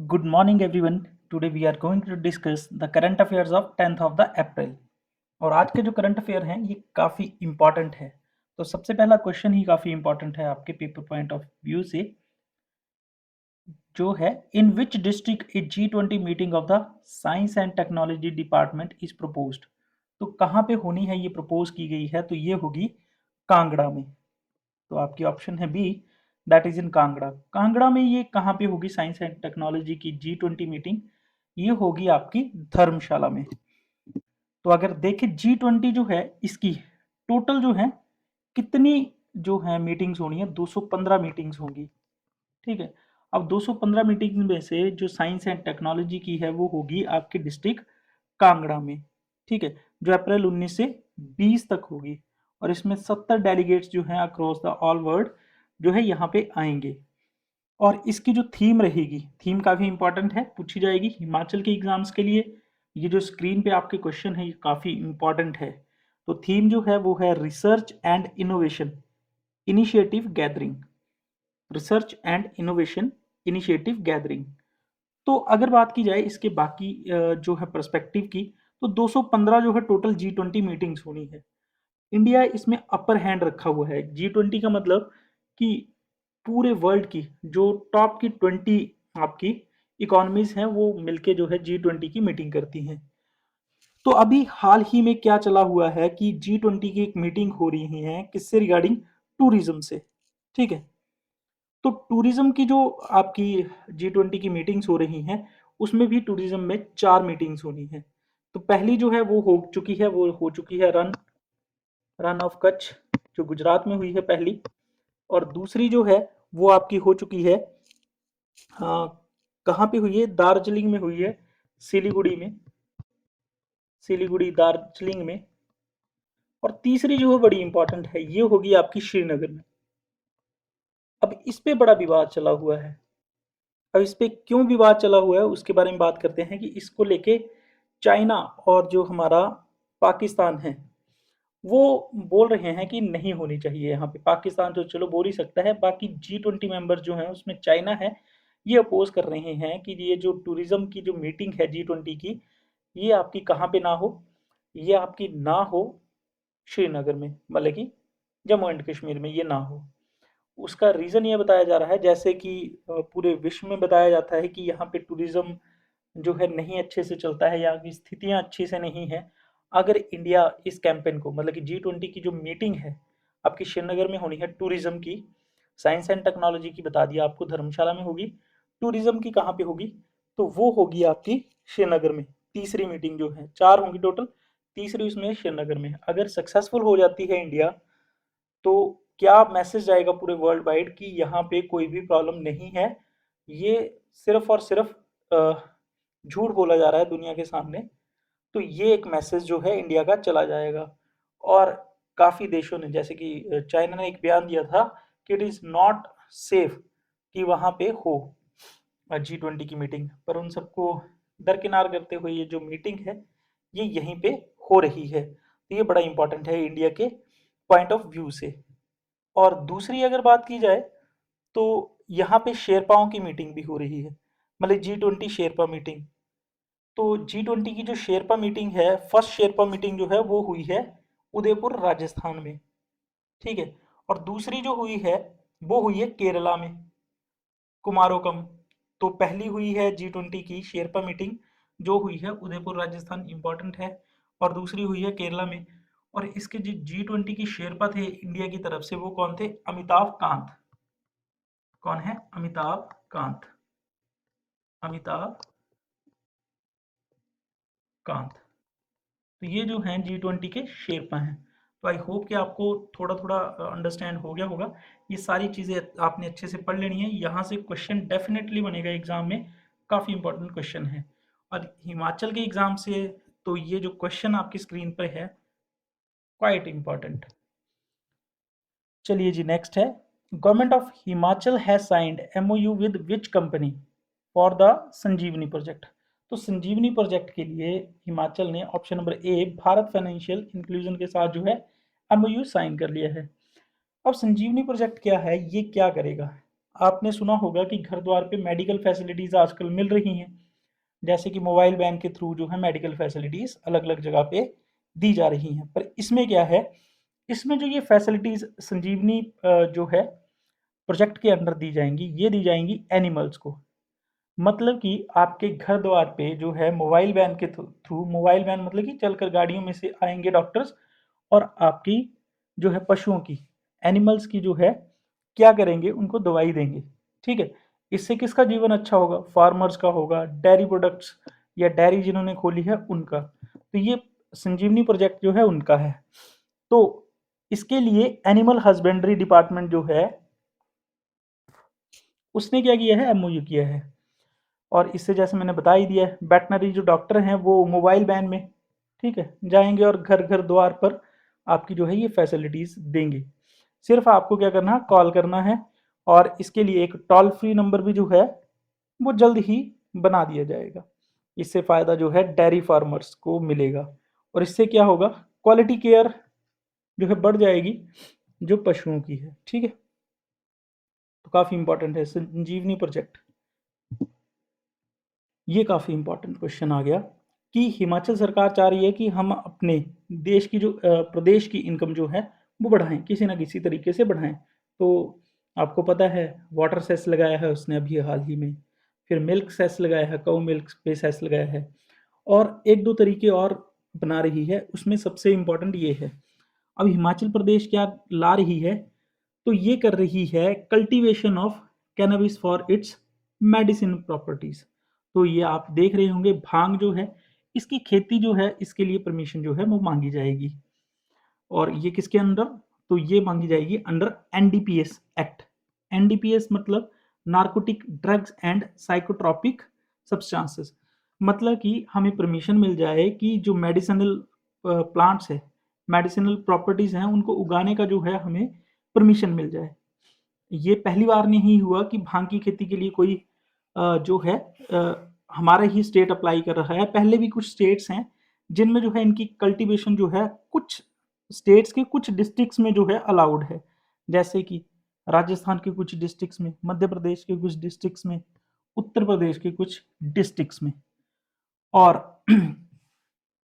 Good morning everyone. Today we are going to discuss the current affairs of 10th of the April. और आज के जो current affair हैं ये काफ़ी इम्पॉर्टेंट है। तो सबसे पहला क्वेश्चन ही काफ़ी इम्पॉर्टेंट है आपके पेपर पॉइंट ऑफ व्यू से, जो है in which district a G20 meeting of the science and technology department is proposed. तो कहाँ पे होनी है ये प्रपोज की गई है, तो ये होगी कांगड़ा में। तो आपकी ऑप्शन है B, that is in Kangra. Kangra में ये कहाँ पे होगी साइंस एंड टेक्नोलॉजी की G20 मीटिंग? ये होगी आपकी धर्मशाला में। तो अगर देखें G20 जो है इसकी टोटल जो है कितनी जो है मीटिंग्स होनी है, 215 मीटिंग्स होंगी। ठीक है, अब 215 मीटिंग में से जो साइंस एंड टेक्नोलॉजी की है वो होगी आपके डिस्ट्रिक्ट कांगड़ा में। ठीक है, जो अप्रैल 19 से 20 तक होगी और इसमें 70 डेलीगेट्स जो हैं अक्रॉस द ऑल वर्ल्ड जो है यहाँ पे आएंगे। और इसकी जो थीम रहेगी, थीम काफ़ी इंपॉर्टेंट है, पूछी जाएगी हिमाचल के एग्जाम्स के लिए। ये जो स्क्रीन पे आपके क्वेश्चन है ये काफ़ी इंपॉर्टेंट है। तो थीम जो है वो है research and innovation initiative gathering. Research and innovation initiative gathering. तो अगर बात की जाए इसके बाकी जो है पर्सपेक्टिव की, तो 215 जो है टोटल G20 मीटिंग्स होनी है। इंडिया इसमें अपर हैंड रखा हुआ है। G20 का मतलब कि पूरे वर्ल्ड की जो टॉप की 20 आपकी इकोनॉमीज हैं वो मिलके जो है G20 की मीटिंग करती हैं। तो अभी हाल ही में क्या चला हुआ है कि G20 की एक मीटिंग हो रही है, किससे रिगार्डिंग? टूरिज्म से। ठीक है, तो टूरिज्म की जो आपकी G20 की मीटिंग्स हो रही हैं उसमें भी टूरिज्म में 4 मीटिंग्स होनी है। तो पहली जो है वो हो चुकी है, वो हो चुकी है रन ऑफ कच्छ, जो गुजरात में हुई है पहली। और दूसरी जो है वो आपकी हो चुकी है, हाँ, कहाँ पे हुई है? दार्जिलिंग में हुई है, सिलीगुड़ी में, सिलीगुड़ी दार्जिलिंग में। और तीसरी जो है बड़ी इंपॉर्टेंट है, ये होगी आपकी श्रीनगर में। अब इस पे बड़ा विवाद चला हुआ है। अब इस पे क्यों विवाद चला हुआ है उसके बारे में बात करते हैं कि इसको लेके चाइना और जो हमारा पाकिस्तान है वो बोल रहे हैं कि नहीं होनी चाहिए। यहाँ पे पाकिस्तान तो चलो बोल ही सकता है, बाकी G20 मेंबर जो हैं उसमें चाइना है, ये अपोज कर रहे हैं कि ये जो टूरिज्म की जो मीटिंग है G20 की, ये आपकी कहाँ पे ना हो, ये आपकी ना हो श्रीनगर में, मतलब कि जम्मू एंड कश्मीर में ये ना हो। उसका रीज़न ये बताया जा रहा है, जैसे कि पूरे विश्व में बताया जाता है कि यहाँ पे टूरिज्म जो है नहीं अच्छे से चलता है, यहाँ की स्थितियाँ अच्छी से नहीं है। अगर इंडिया इस कैंपेन को, मतलब कि G20 की जो मीटिंग है आपकी श्रीनगर में होनी है टूरिज्म की, साइंस एंड टेक्नोलॉजी की बता दिया आपको धर्मशाला में होगी, टूरिज्म की कहाँ पे होगी? तो वो होगी आपकी श्रीनगर में। तीसरी मीटिंग जो है, 4 होंगी टोटल, तीसरी उसमें श्रीनगर में। अगर सक्सेसफुल हो जाती है इंडिया, तो क्या मैसेज जाएगा पूरे वर्ल्ड वाइड कि यहाँ पे कोई भी प्रॉब्लम नहीं है, ये सिर्फ और सिर्फ झूठ बोला जा रहा है दुनिया के सामने। तो ये एक मैसेज जो है इंडिया का चला जाएगा। और काफ़ी देशों ने, जैसे कि चाइना ने एक बयान दिया था कि इट इज़ नॉट सेफ कि वहाँ पे हो G20 की मीटिंग, पर उन सबको दरकिनार करते हुए ये जो मीटिंग है ये यहीं पे हो रही है। तो ये बड़ा इंपॉर्टेंट है इंडिया के पॉइंट ऑफ व्यू से। और दूसरी अगर बात की जाए तो यहाँ पे शेरपाओं की मीटिंग भी हो रही है, मतलब G20 शेरपा मीटिंग। तो G20 की जो शेरपा मीटिंग है, फर्स्ट शेरपा मीटिंग जो है वो हुई है उदयपुर राजस्थान में। ठीक है, और दूसरी जो हुई है वो हुई है केरला में, कुमारोकम। तो पहली हुई है G20 की शेरपा मीटिंग जो हुई है उदयपुर राजस्थान, इंपॉर्टेंट है। और दूसरी हुई है केरला में। और इसके जो G20 की शेरपा थे इंडिया की तरफ से वो कौन थे? अमिताभ कांत। कौन है? अमिताभ कांत। अमिताभ कांत। तो ये जो हैं G20 के शेरपा हैं। तो आई होप कि आपको थोड़ा थोड़ा अंडरस्टैंड हो गया होगा। ये सारी चीज़ें आपने अच्छे से पढ़ लेनी है, यहाँ से क्वेश्चन डेफिनेटली बनेगा एग्जाम में, काफ़ी इंपॉर्टेंट क्वेश्चन है। और हिमाचल के एग्जाम से तो ये जो क्वेश्चन आपकी स्क्रीन पर है क्वाइट इंपॉर्टेंट। चलिए जी, नेक्स्ट है, government of Himachal has signed MOU with which company for the Sanjeevani project. तो संजीवनी प्रोजेक्ट के लिए हिमाचल ने option number A Bharat financial inclusion के साथ जो है MOU साइन कर लिया है। अब संजीवनी प्रोजेक्ट क्या है, ये क्या करेगा? आपने सुना होगा कि घर द्वार पे मेडिकल फैसिलिटीज आजकल मिल रही हैं, जैसे कि मोबाइल वैन के थ्रू जो है मेडिकल फैसिलिटीज अलग अलग जगह पे दी जा रही हैं। पर इसमें क्या है, इसमें जो ये फैसिलिटीज संजीवनी जो है प्रोजेक्ट के अंडर दी जाएंगी, ये दी जाएंगी एनिमल्स को। मतलब कि आपके घर द्वार पे जो है मोबाइल वैन के थ्रू, मोबाइल वैन मतलब कि चलकर गाड़ियों में से आएंगे डॉक्टर्स और आपकी जो है पशुओं की, एनिमल्स की जो है क्या करेंगे, उनको दवाई देंगे। ठीक है, इससे किसका जीवन अच्छा होगा, फार्मर्स का होगा, डेयरी प्रोडक्ट्स या डेयरी जिन्होंने खोली है उनका। तो ये संजीवनी प्रोजेक्ट जो है उनका है। तो इसके लिए एनिमल हस्बेंड्री डिपार्टमेंट जो है उसने क्या किया है, एमओयू किया है। और इससे जैसे मैंने बता ही दिया है, वेटनरी जो डॉक्टर हैं वो मोबाइल वैन में, ठीक है, जाएंगे और घर घर द्वार पर आपकी जो है ये फैसिलिटीज देंगे। सिर्फ आपको क्या करना है, कॉल करना है। और इसके लिए एक टोल फ्री नंबर भी जो है वो जल्द ही बना दिया जाएगा। इससे फायदा जो है डेयरी फार्मर्स को मिलेगा और इससे क्या होगा, क्वालिटी केयर जो है बढ़ जाएगी जो पशुओं की है। ठीक है, तो काफी इंपॉर्टेंट है संजीवनी प्रोजेक्ट। ये काफ़ी इंपॉर्टेंट क्वेश्चन आ गया कि हिमाचल सरकार चाह रही है कि हम अपने देश की जो प्रदेश की इनकम जो है वो बढ़ाएं, किसी ना किसी तरीके से बढ़ाएं। तो आपको पता है वाटर सेस लगाया है उसने अभी हाल ही में, फिर मिल्क सेस लगाया है, काऊ मिल्क पे सेस लगाया है, और एक दो तरीके और बना रही है। उसमें सबसे इम्पोर्टेंट ये है, अब हिमाचल प्रदेश क्या ला रही है, तो ये कर रही है cultivation of cannabis for its medicine properties. तो ये आप देख रहे होंगे भांग जो है इसकी खेती जो है इसके लिए परमिशन जो है वो मांगी जाएगी। और ये किसके अंदर, तो ये मांगी जाएगी अंडर एनडीपीएस एक्ट। एनडीपीएस मतलब narcotic drugs and psychotropic substances. मतलब कि हमें परमिशन मिल जाए कि जो मेडिसिनल प्लांट्स है, मेडिसिनल प्रॉपर्टीज हैं, उनको उगाने का जो है हमें परमिशन मिल जाए। ये पहली बार नहीं हुआ कि भांग की खेती के लिए कोई जो है हमारा ही स्टेट अप्लाई कर रहा है। पहले भी कुछ स्टेट्स हैं जिनमें जो है इनकी कल्टीवेशन जो है कुछ स्टेट्स के कुछ डिस्ट्रिक्ट्स में जो है अलाउड है, जैसे कि राजस्थान के कुछ डिस्ट्रिक्ट्स में, मध्य प्रदेश के कुछ डिस्ट्रिक्ट्स में, उत्तर प्रदेश के कुछ डिस्ट्रिक्ट्स में। और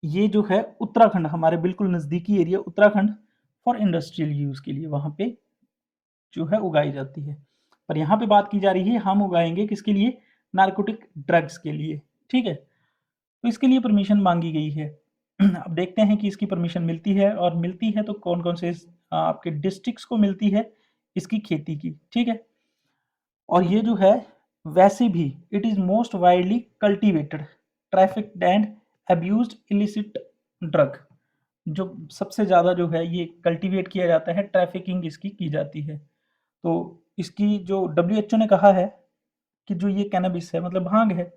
ये जो है उत्तराखंड, हमारे बिल्कुल नज़दीकी area Uttarakhand, for industrial use के लिए वहाँ पे जो है उगाई जाती है। पर यहाँ पे बात की जा रही है हम उगाएंगे किसके लिए, नार्कोटिक ड्रग्स के लिए। ठीक है, तो इसके लिए परमिशन मांगी गई है। अब देखते हैं कि इसकी परमिशन मिलती है, और मिलती है तो कौन कौन से आपके डिस्ट्रिक्ट्स को मिलती है इसकी खेती की। ठीक है, और ये जो है वैसे भी it is most widely cultivated trafficked and abused illicit drug. जो सबसे ज़्यादा जो है ये कल्टीवेट किया जाता है, ट्रैफिकिंग इसकी की जाती है। तो इसकी जो डब्ल्यूएचओ ने कहा है कि जो ये कैनबिस है मतलब भांग है,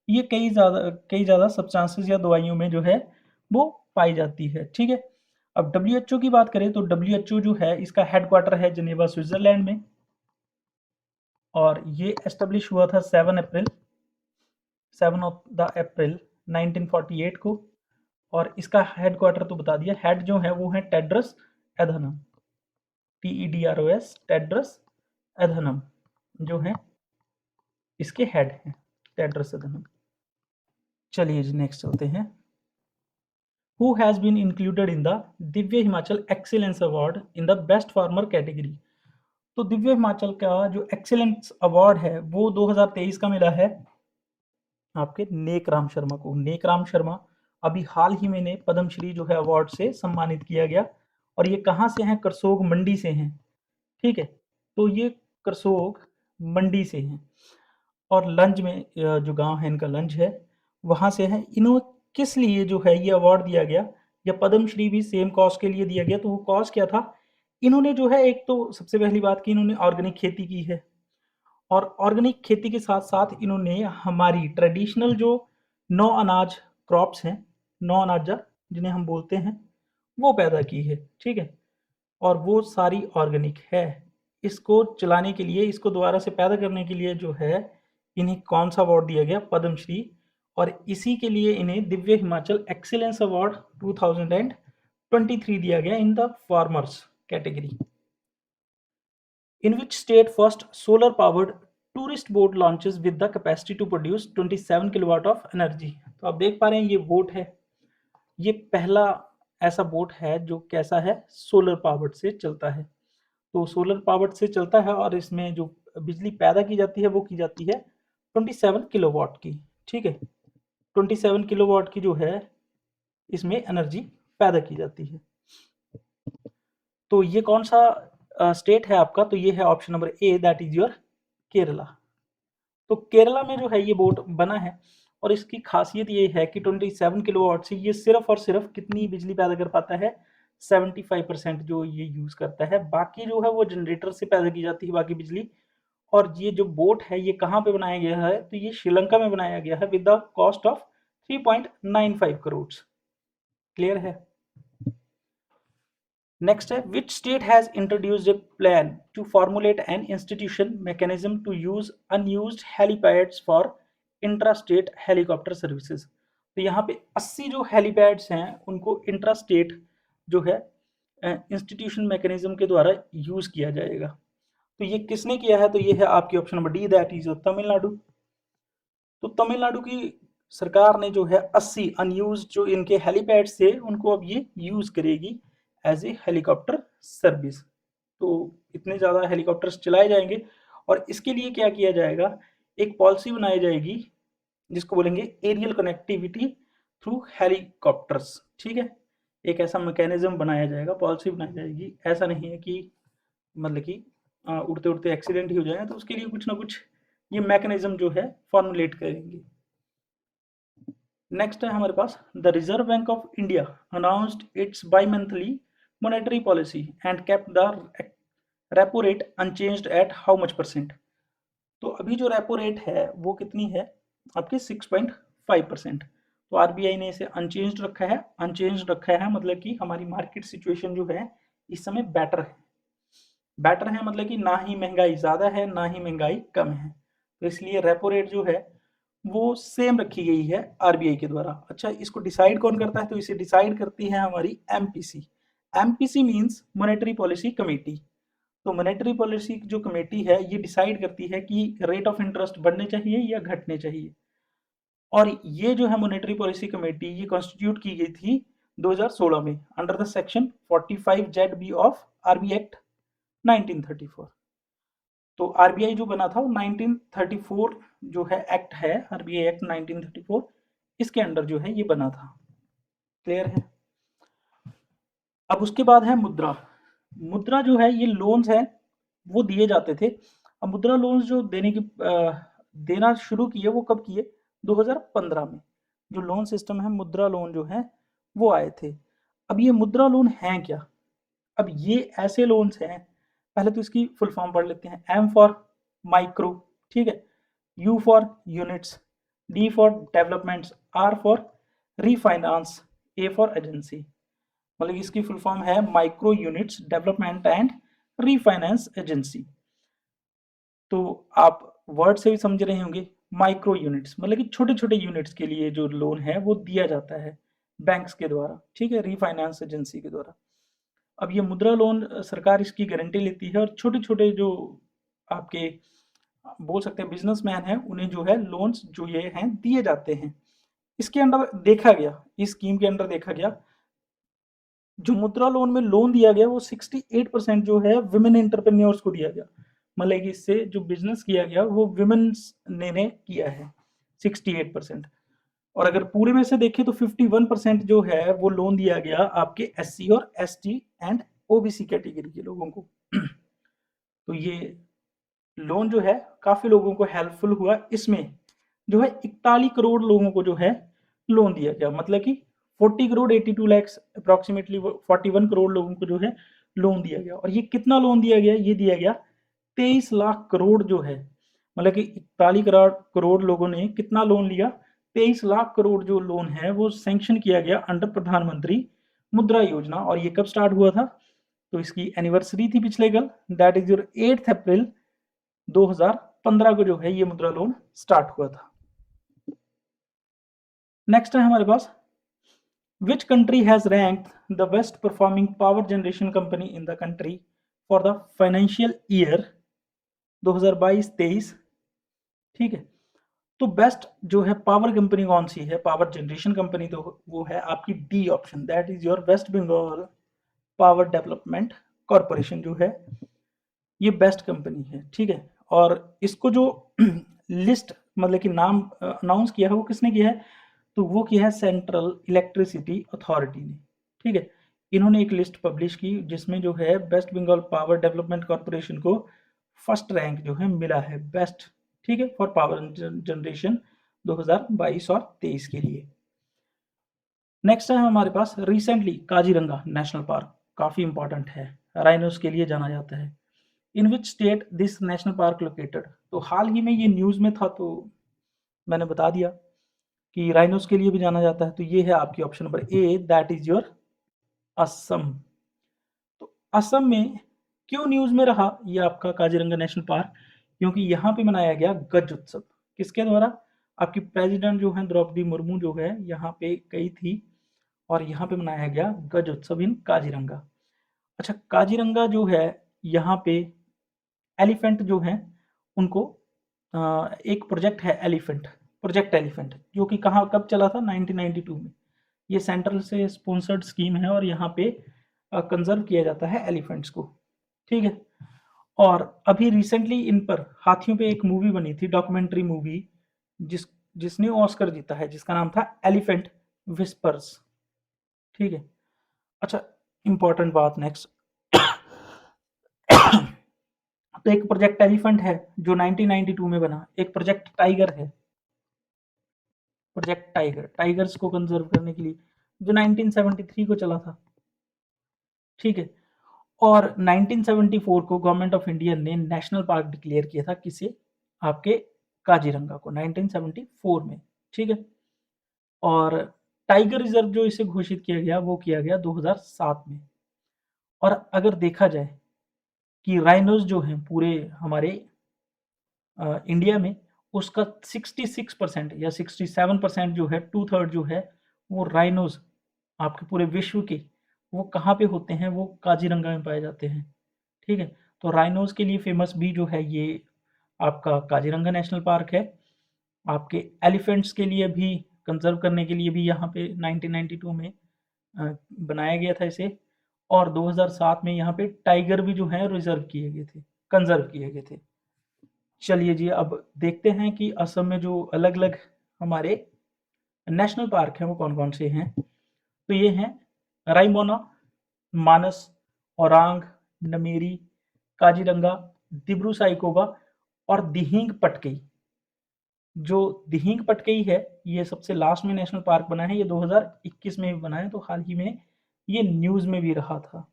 ये कई ज़्यादा सब्सटेंसेस या दवाइयों में जो है वो पाई जाती है। ठीक है, अब डब्ल्यूएचओ की बात करें तो डब्ल्यूएचओ जो है इसका हेडक्वार्टर है जिनेवा स्विट्जरलैंड में, और ये एस्टेब्लिश हुआ था 7 अप्रैल 1948 को। और इसका हेडक्वार्टर तो बता दिया, हेड जो है वो है टेड्रस एधनम, TEDROS, टेड्रस एधनम जो है इसके हेड हैं, टेड्रस एधनम। चलिए जी नेक्स्ट चलते हैं। Who has been included in the Divya Himachal excellence award in the best farmer category. तो दिव्य हिमाचल का जो एक्सीलेंस अवार्ड है वो 2023 का मिला है आपके नेक राम शर्मा को। नेक राम शर्मा अभी हाल ही में पद्मश्री जो है अवार्ड से सम्मानित किया गया, और ये कहाँ से हैं, करसोग मंडी से हैं। ठीक है, तो ये करसोग मंडी से हैं, और लंज में जो गांव है इनका लंज है वहाँ से है। इन्हों किस लिए जो है ये अवार्ड दिया गया, या पद्मश्री भी सेम कॉज के लिए दिया गया, तो वो कॉज क्या था, इन्होंने जो है एक तो सबसे पहली बात की इन्होंने ऑर्गेनिक खेती की है, और ऑर्गेनिक खेती के साथ साथ इन्होंने हमारी ट्रेडिशनल जो नौ अनाज क्रॉप्स हैं, नौ अनाजा जिन्हें हम बोलते हैं, वो पैदा की है। ठीक है, और वो सारी ऑर्गेनिक है। इसको चलाने के लिए, इसको दोबारा से पैदा करने के लिए जो है इन्हें कौन सा अवार्ड दिया गया, पद्मश्री। और इसी के लिए इन्हें दिव्य हिमाचल एक्सीलेंस अवार्ड 2023 दिया गया in the farmers category. In which state first solar powered tourist boat launches with the capacity to produce 27 kilowatt of energy? तो आप देख पा रहे हैं ये बोट है, ये पहला ऐसा बोट है जो कैसा है, सोलर पावर्ड से चलता है। तो सोलर पावर्ड से चलता है और इसमें जो बिजली पैदा की जाती है वो की जाती है 27 किलोवाट की। ठीक है, 27 किलोवाट की जो है इसमें एनर्जी पैदा की जाती है। तो ये कौन सा स्टेट है आपका? तो ये है option number A, that is your Kerala. तो केरला में जो है ये बोट बना है और इसकी खासियत ये है कि 27 किलोवाट से ये सिर्फ और सिर्फ कितनी बिजली पैदा कर पाता है? 75% जो ये यूज करता है, बाकी जो है वो जनरेटर से पैदा की जाती है बाकी बिजली। और ये जो बोट है ये कहाँ पे बनाया गया है? तो ये श्रीलंका में बनाया गया है with the cost of 3.95 crore. Clear है? नेक्स्ट है, which state has introduced A plan to formulate an institution mechanism to use unused helipads for intra state helicopter services? तो यहाँ पे 80 जो हेलीपैड्स हैं उनको इंट्रा स्टेट जो है इंस्टीट्यूशन मैकेनिज्म के द्वारा यूज किया जाएगा। तो ये किसने किया है? तो ये है आपकी option number D, that is Tamil Nadu. तो तमिलनाडु की सरकार ने जो है 80 अनयूज जो इनके हेलीपैड थे उनको अब ये यूज करेगी एज ए हेलीकॉप्टर सर्विस। तो इतने ज़्यादा हेलीकॉप्टर्स चलाए जाएंगे और इसके लिए क्या किया जाएगा, एक पॉलिसी बनाई जाएगी जिसको बोलेंगे एरियल कनेक्टिविटी थ्रू हेलीकॉप्टर्स। ठीक है, एक ऐसा मैकेनिज्म बनाया जाएगा, पॉलिसी बनाई जाएगी। ऐसा नहीं है कि मतलब कि उड़ते उड़ते एक्सीडेंट ही हो जाए, तो उसके लिए कुछ ना कुछ ये मैकेनिज्म जो है फॉर्मुलेट करेंगे। नेक्स्ट है हमारे पास, the reserve bank of India announced its bimonthly monetary policy and kept the repo rate unchanged at how much percent? तो अभी जो रेपो रेट है वो कितनी है आपकी? 6.5%। तो आरबीआई ने इसे अनचेंज्ड रखा है। अनचेंज्ड रखा है मतलब कि हमारी मार्केट सिचुएशन जो है इस समय बेटर है। बेटर है मतलब कि ना ही महंगाई ज़्यादा है ना ही महंगाई कम है, तो इसलिए रेपो रेट जो है वो सेम रखी गई है आरबीआई के द्वारा। अच्छा, इसको डिसाइड कौन करता है? तो इसे डिसाइड करती है हमारी MPC. MPC means monetary Policy committee. तो मॉनेटरी पॉलिसी जो कमेटी है ये डिसाइड करती है कि रेट ऑफ इंटरेस्ट बढ़ने चाहिए या घटने चाहिए। और ये जो है मॉनेटरी पॉलिसी कमेटी ये कॉन्स्टिट्यूट की गई थी 2016 में under the section 45 Z B of RB Act 1934। तो आरबीआई जो बना था वो 1934 जो है एक्ट है, आरबीआई एक्ट 1934, इसके अंडर जो है ये बना था। क्लियर है? अब उसके बाद है मुद्रा। मुद्रा जो है ये लोन्स है वो दिए जाते थे। अब मुद्रा लोन्स जो देना शुरू किए वो कब किए? 2015 में जो लोन सिस्टम है मुद्रा लोन जो है वो आए थे। अब ये मुद्रा लोन हैं क्या? अब ये ऐसे लोन्स हैं, पहले तो इसकी फुल फॉर्म पढ़ लेते हैं। एम फॉर माइक्रो, ठीक है, U for units, D for developments, R for refinance, A for agency. मतलब इसकी फुल फॉर्म है Micro Units Development and Refinance Agency. तो आप वर्ड से भी समझ रहे होंगे, माइक्रो यूनिट्स मतलब कि छोटे छोटे यूनिट्स के लिए जो लोन है वो दिया जाता है बैंक्स के द्वारा। ठीक है, रीफाइनेंस एजेंसी के द्वारा। अब ये मुद्रा लोन सरकार इसकी गारंटी लेती है और छोटे छोटे जो आपके बोल सकते हैं बिजनेसमैन हैं उन्हें जो है लोन्स जो ये हैं दिए जाते हैं। इसके अंडर देखा गया, इस स्कीम के अंडर देखा गया जो मुद्रा लोन में लोन दिया गया वो 68% जो है विमेन एंटरप्रेन्योर्स को दिया गया। मतलब कि इससे जो बिजनेस किया गया वो विमेन्स ने किया है 68%। और अगर पूरे में से देखें तो 51% जो है वो लोन दिया गया आपके एससी और एसटी एंड ओबीसी कैटेगरी के लोगों को। तो ये लोन जो है काफी लोगों को हेल्पफुल हुआ। इसमें जो है 41 करोड़ लोगों को जो है लोन दिया गया, मतलब कि 40 करोड़ 82 लैक्स अप्रोक्सीमेटली 41 करोड़ लोगों को जो है लोन दिया गया। और ये कितना लोन दिया गया? ये दिया गया 23 लाख करोड़ जो है, मतलब कि 41 करोड़ लोगों ने कितना लोन लिया? 23 लाख करोड़ जो लोन है वो सैंक्शन किया गया अंडर प्रधानमंत्री मुद्रा योजना। और ये कब स्टार्ट हुआ था? तो इसकी एनिवर्सरी थी पिछले कल, दैट इज योर 8 अप्रैल 2015 को जो है ये मुद्रा लोन स्टार्ट हुआ था। नेक्स्ट है हमारे पास, which country has ranked the best performing power generation company in the country for the financial year 2022-23, ठीक है। तो बेस्ट जो है पावर कंपनी कौन सी है, पावर जनरेशन कंपनी, तो वो है आपकी D option, that is your West Bengal Power Development Corporation जो है ये बेस्ट कंपनी है, ठीक है। और इसको जो लिस्ट मतलब कि नाम अनाउंस किया है वो किसने किया है, तो वो किया है सेंट्रल इलेक्ट्रिसिटी अथॉरिटी ने, ठीक है। इन्होंने एक लिस्ट पब्लिश की जिसमें जो है West Bengal Power Development Corporation को फर्स्ट रैंक जो है मिला है बेस्ट, ठीक है, फॉर पावर जनरेशन 2022 और 23 के लिए। नेक्स्ट है हमारे पास रिसेंटली काजीरंगा नेशनल पार्क, काफी इंपॉर्टेंट है, राइनोस के लिए जाना जाता है। In which state this national park located, तो हाल ही में ये न्यूज में था तो मैंने बता दिया कि राइनोस के लिए भी जाना जाता है, तो ये है आपकी option number A, that is your Assam. तो असम में क्यों न्यूज में रहा ये आपका काजीरंगा नेशनल पार्क, क्योंकि यहाँ पे मनाया गया गज उत्सव, किसके द्वारा, आपकी प्रेसिडेंट जो है द्रौपदी मुर्मू जो है यहाँ पे गई थी और यहाँ पे मनाया गया गज उत्सव इन काजीरंगा। अच्छा, काजीरंगा जो है यहाँ पे एलिफेंट जो है उनको एक प्रोजेक्ट है एलिफेंट, प्रोजेक्ट एलिफेंट, जो कि कहाँ कब चला था 1992 में। ये सेंट्रल से स्पॉन्सर्ड स्कीम है और यहाँ पे कंजर्व किया जाता है एलिफेंट्स को, ठीक है। और अभी रिसेंटली इन पर हाथियों पे एक मूवी बनी थी, डॉक्यूमेंट्री मूवी, जिसने ऑस्कर जीता है, जिसका नाम था एलिफेंट विस्पर्स, ठीक है। अच्छा, इंपॉर्टेंट बात नेक्स्ट तो एक प्रोजेक्ट एलिफेंट है जो 1992 में बना, एक प्रोजेक्ट टाइगर है, प्रोजेक्ट टाइगर, टाइगर्स को कंजर्व करने के लिए, जो 1973 को चला था, ठीक है। और 1974 को गवर्नमेंट ऑफ इंडिया ने नेशनल पार्क डिक्लेयर किया था, किसे, आपके काजीरंगा को 1974 में, ठीक है। और टाइगर रिजर्व जो इसे घोषित किया गया वो किया गया 2007 में। और अगर देखा जाए कि राइनोज जो हैं पूरे हमारे इंडिया में, उसका 66% या 67% जो है, 2/3 जो है वो राइनोज आपके पूरे विश्व के, वो कहाँ पे होते हैं, वो काजीरंगा में पाए जाते हैं, ठीक है। तो राइनोज के लिए फेमस भी जो है ये आपका काजीरंगा नेशनल पार्क है। आपके एलिफेंट्स के लिए भी कंजर्व करने के लिए भी यहाँ पे 1992 में बनाया गया था इसे, और 2007 में यहाँ पे टाइगर भी जो है रिजर्व किए गए थे, कंजर्व किए गए थे। चलिए जी, अब देखते हैं कि असम में जो अलग अलग हमारे नेशनल पार्क हैं वो कौन कौन से हैं। तो ये हैं रायमोना, मानस, ओरांग, नमेरी, काजीरंगा, दिब्रू साइखोवा और दिहिंग पटकई। जो दिहिंग पटकई है ये सबसे लास्ट में नेशनल पार्क बना है, ये 2021 में भी बना है, तो हाल ही में ये न्यूज में भी रहा था।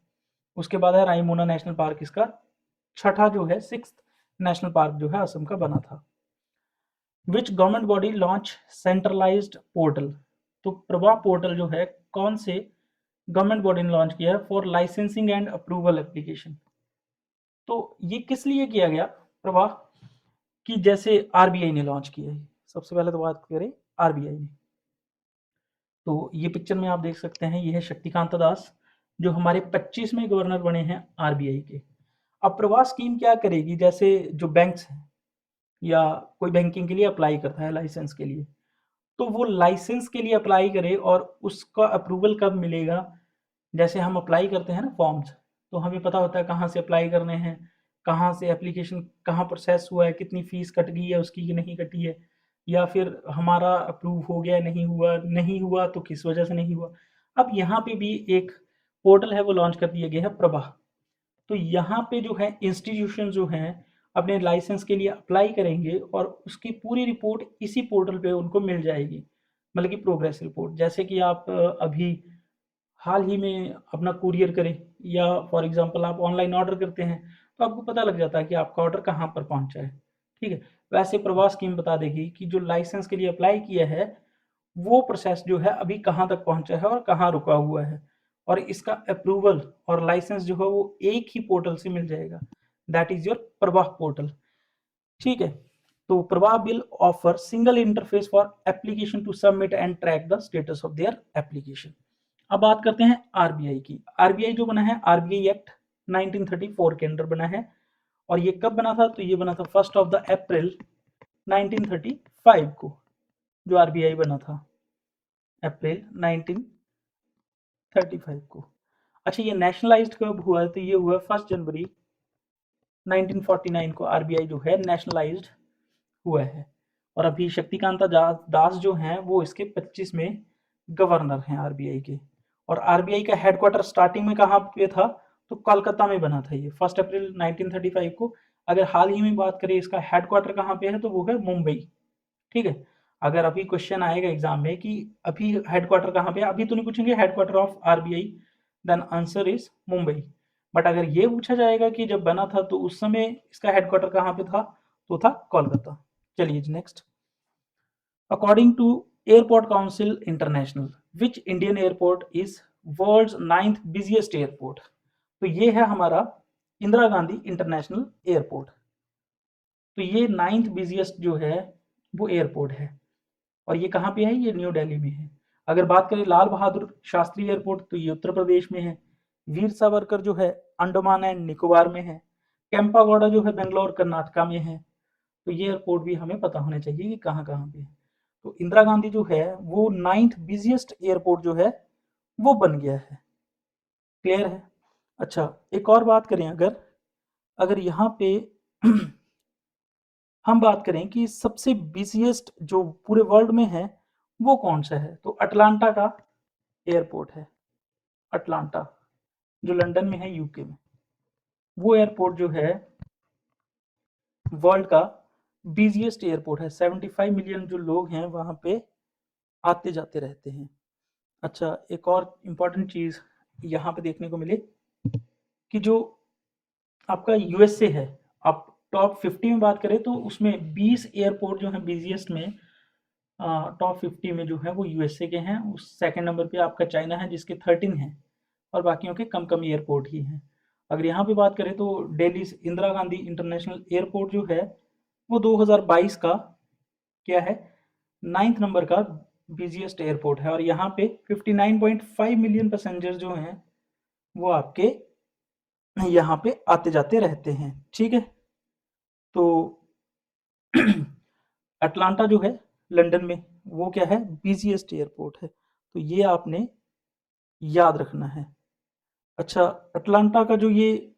उसके बाद है रायमोना नेशनल पार्क, इसका छठा जो है, सिक्स्थ नेशनल पार्क जो है असम का बना था। Which government body launch centralised portal, तो प्रभा पोर्टल जो है कौन से गवर्नमेंट बॉडी ने लॉन्च किया है for licensing and approval application. तो ये किस लिए किया गया प्रभा, कि जैसे आरबीआई ने लॉन्च किया है, सबसे पहले तो बात करें आरबीआई ने, तो ये पिक्चर में आप देख सकते हैं, ये है शक्तिकांत दास जो हमारे 25वें गवर्नर बने हैं आरबीआई के। अब प्रवास स्कीम क्या करेगी, जैसे जो बैंक्स हैं या कोई बैंकिंग के लिए अप्लाई करता है लाइसेंस के लिए, तो वो लाइसेंस के लिए अप्लाई करे और उसका अप्रूवल कब मिलेगा, जैसे हम अप्लाई करते हैं ना फॉर्म्स, तो हमें पता होता है कहाँ से अप्लाई करने हैं, कहाँ से एप्लीकेशन कहाँ प्रोसेस हुआ है, कितनी फीस कट गई है उसकी कि नहीं कटी है, या फिर हमारा अप्रूव हो गया नहीं हुआ तो किस वजह से नहीं हुआ। अब यहाँ पे भी एक पोर्टल है वो लॉन्च कर दिया गया है प्रभा। तो यहाँ पे जो है इंस्टीट्यूशन जो हैं अपने लाइसेंस के लिए अप्लाई करेंगे और उसकी पूरी रिपोर्ट इसी पोर्टल पे उनको मिल जाएगी, मतलब कि प्रोग्रेस रिपोर्ट, जैसे कि आप अभी हाल ही में अपना कुरियर करें या फॉर एग्जांपल आप ऑनलाइन ऑर्डर करते हैं तो आपको पता लग जाता है कि आपका ऑर्डर कहाँ पर पहुँचा है, ठीक है। वैसे प्रवास स्कीम बता देगी कि जो लाइसेंस के लिए अप्लाई किया है वो प्रोसेस जो है अभी कहाँ तक पहुँचा है और कहाँ रुका हुआ है, और इसका अप्रूवल और लाइसेंस जो है वो एक ही पोर्टल से मिल जाएगा, that is your Pravah portal, ठीक है। तो Pravah will offer single interface for application to submit and track the status of their application. अब बात करते हैं आरबीआई की। आरबीआई जो बना है आरबीआई एक्ट 1934 के अंडर बना है। और ये कब बना था? तो ये बना था 1 अप्रैल 1935 को, जो आरबीआई बना था अप्रैल 1935 को। अच्छा, ये नेशनलाइज्ड कब हुआ? तो ये हुआ 1 जनवरी 1949 को आरबीआई जो है नेशनलाइज्ड हुआ है। और अभी शक्तिकांता दास जो हैं वो इसके 25 में गवर्नर हैं आरबीआई के। और आरबीआई का हेडक्वार्टर स्टार्टिंग में कहाँ पे था? तो कोलकाता में बना था ये 1 अप्रैल 1935 को। अगर हाल ही में बात करें इसका हेडक्वार्टर कहाँ पे है, तो वो है मुंबई। ठीक है। अगर अभी क्वेश्चन आएगा एग्जाम में कि अभी हेडक्वार्टर कहाँ पे है, अभी तो नहीं पूछेंगे headquarter of RBI, then answer is Mumbai. But अगर ये पूछा जाएगा कि जब बना था तो उस समय इसका हेडक्वार्टर कहाँ पे था, तो था कोलकाता। चलिए next. According to Airport Council International, which Indian airport is world's 9th biggest airport? तो ये है हमारा इंदिरा गांधी इंटरनेशनल एयरपोर्ट। तो ये 9th बिजिएस्ट जो है वो एयरपोर्ट है। और ये कहाँ पे है? ये न्यू दिल्ली में है। अगर बात करें लाल बहादुर शास्त्री एयरपोर्ट, तो ये उत्तर प्रदेश में है। वीर सावरकर जो है अंडमान एंड निकोबार में है। कैंपागौड़ा जो है बेंगलोर कर्नाटका में है। तो ये एयरपोर्ट भी हमें पता होना चाहिए कि कहाँ कहाँ पे है। तो इंदिरा गांधी जो है वो 9th बिजिएस्ट एयरपोर्ट जो है वो बन गया है। क्लियर है? अच्छा, एक और बात करें, अगर अगर यहाँ पे हम बात करें कि सबसे बिजिएस्ट जो पूरे वर्ल्ड में है वो कौन सा है, तो अटलांटा का एयरपोर्ट है। अटलांटा जो लंदन में है, यूके में, वो एयरपोर्ट जो है वर्ल्ड का बिजिएस्ट एयरपोर्ट है। 75 मिलियन जो लोग हैं वहां पे आते जाते रहते हैं। अच्छा, एक और इम्पॉर्टेंट चीज यहाँ पे देखने को मिले कि जो आपका यूएसए है, आप टॉप 50 में बात करें तो उसमें 20 एयरपोर्ट जो है बिजिएस्ट में, टॉप 50 में जो है वो यूएसए के हैं। उस सेकंड नंबर पे आपका चाइना है जिसके 13 हैं। और बाकियों के कम कम एयरपोर्ट ही हैं। अगर यहाँ पे बात करें तो दिल्ली इंदिरा गांधी इंटरनेशनल एयरपोर्ट जो है वो 2022 का क्या है, 9th नंबर का बिजिएस्ट एयरपोर्ट है। और यहाँ पे 59.5 मिलियन पैसेंजर जो हैं वो आपके यहाँ पे आते जाते रहते हैं। ठीक है। तो अटलांटा जो है लंदन में, वो क्या है, बिजिएस्ट एयरपोर्ट है। तो ये आपने याद रखना है। अच्छा, अटलांटा का जो ये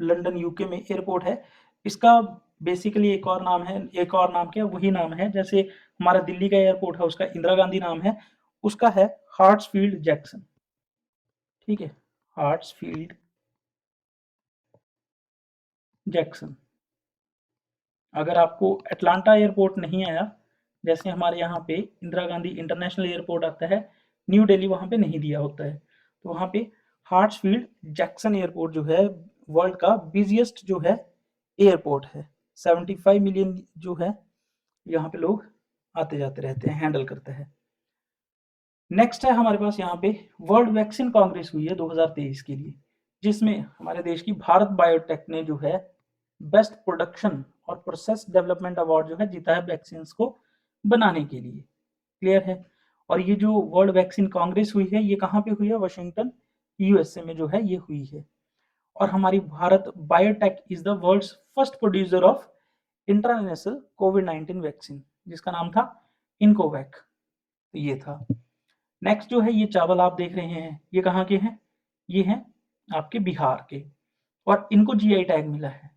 लंदन यूके में एयरपोर्ट है, इसका बेसिकली एक और नाम है, एक और नाम क्या, वही नाम है जैसे हमारा दिल्ली का एयरपोर्ट है उसका इंदिरा गांधी नाम है, उसका है हार्ट्सफील्ड जैक्सन। ठीक है, हार्ट्सफील्ड जैक्सन। अगर आपको अटलांटा एयरपोर्ट नहीं आया, जैसे हमारे यहाँ पे इंदिरा गांधी इंटरनेशनल एयरपोर्ट आता है, न्यू दिल्ली वहाँ पे नहीं दिया होता है, तो वहाँ पे हार्ट्सफील्ड जैक्सन एयरपोर्ट जो है वर्ल्ड का बिजिएस्ट जो है एयरपोर्ट है। 75 मिलियन जो है यहाँ पे लोग आते जाते रहते हैं, हैंडल करते हैं। नेक्स्ट है हमारे पास यहाँ पे वर्ल्ड वैक्सीन कांग्रेस हुई है 2023 के लिए, जिसमें हमारे देश की भारत बायोटेक ने जो है बेस्ट प्रोडक्शन और प्रोसेस डेवलपमेंट अवार्ड जो है जीता है वैक्सीन को बनाने के लिए। क्लियर है? और ये जो वर्ल्ड वैक्सीन कांग्रेस हुई है ये कहाँ पे हुई है? वाशिंगटन यूएसए में जो है ये हुई है। और हमारी Bharat Biotech is the world's first producer of international कोविड-19 वैक्सीन, जिसका नाम था इनकोवैक। तो ये था। नेक्स्ट जो है ये चावल आप देख रहे हैं, ये कहाँ के हैं? ये हैं आपके बिहार के। और इनको जीआई टैग मिला है।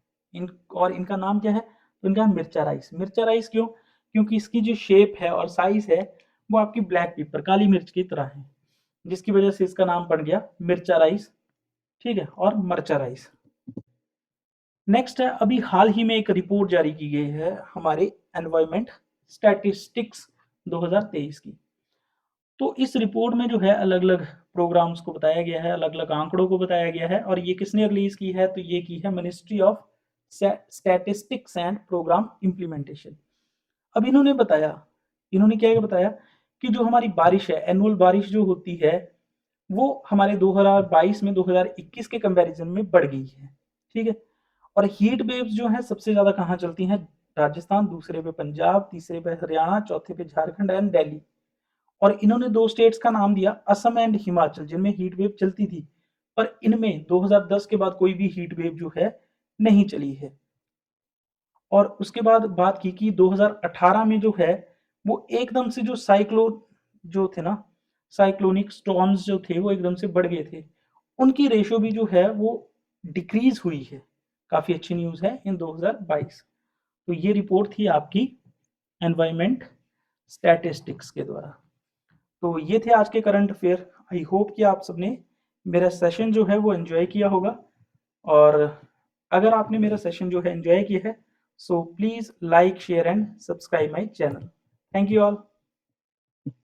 और इनका नाम क्या है? तो इनका मिर्चा राइस। मिर्चा राइस क्यों? क्योंकि इसकी जो शेप है और साइज है वो आपकी ब्लैक पेपर, काली मिर्च की तरह है, जिसकी वजह से इसका नाम पड़ गया मिर्चा राइस। ठीक है, और मर्चा राइस। नेक्स्ट है, अभी हाल ही में एक रिपोर्ट जारी की गई है हमारे एनवायरमेंट स्टैटिस्टिक्स 2023 की। तो इस रिपोर्ट में जो है अलग अलग प्रोग्राम्स को बताया गया है, अलग अलग आंकड़ों को बताया गया है। और ये किसने रिलीज की है? तो ये की है Ministry of Statistics and Programme Implementation. अब इन्होंने बताया, इन्होंने क्या बताया कि जो हमारी बारिश है, एनुअल बारिश जो होती है वो हमारे 2022 में 2021 के कंपैरिजन में बढ़ गई है। ठीक है। और हीट वेव्स जो है सबसे ज्यादा कहाँ चलती हैं? राजस्थान, दूसरे पे पंजाब, तीसरे पे हरियाणा, चौथे पे झारखंड एंड दिल्ली। और इन्होंने दो स्टेट्स का नाम दिया, असम एंड हिमाचल, जिनमें हीट वेव चलती थी। पर इनमें 2010 के बाद कोई भी हीट वेव जो है नहीं चली है। और उसके बाद बात की कि 2018 में जो है वो एकदम से जो साइक्लोन जो थे ना, साइक्लोनिक स्टॉर्म्स जो थे वो एकदम से बढ़ गए थे। उनकी रेशो भी जो है वो डिक्रीज हुई है। काफ़ी अच्छी न्यूज़ है इन 2022। तो ये रिपोर्ट थी आपकी एनवायरमेंट स्टैटिस्टिक्स के द्वारा। तो ये थे आज के करंट अफेयर। आई होप कि आप सबने मेरा सेशन जो है वो एंजॉय किया होगा। और अगर आपने मेरा सेशन जो है एंजॉय किया है, so please like share and subscribe my channel. Thank you all.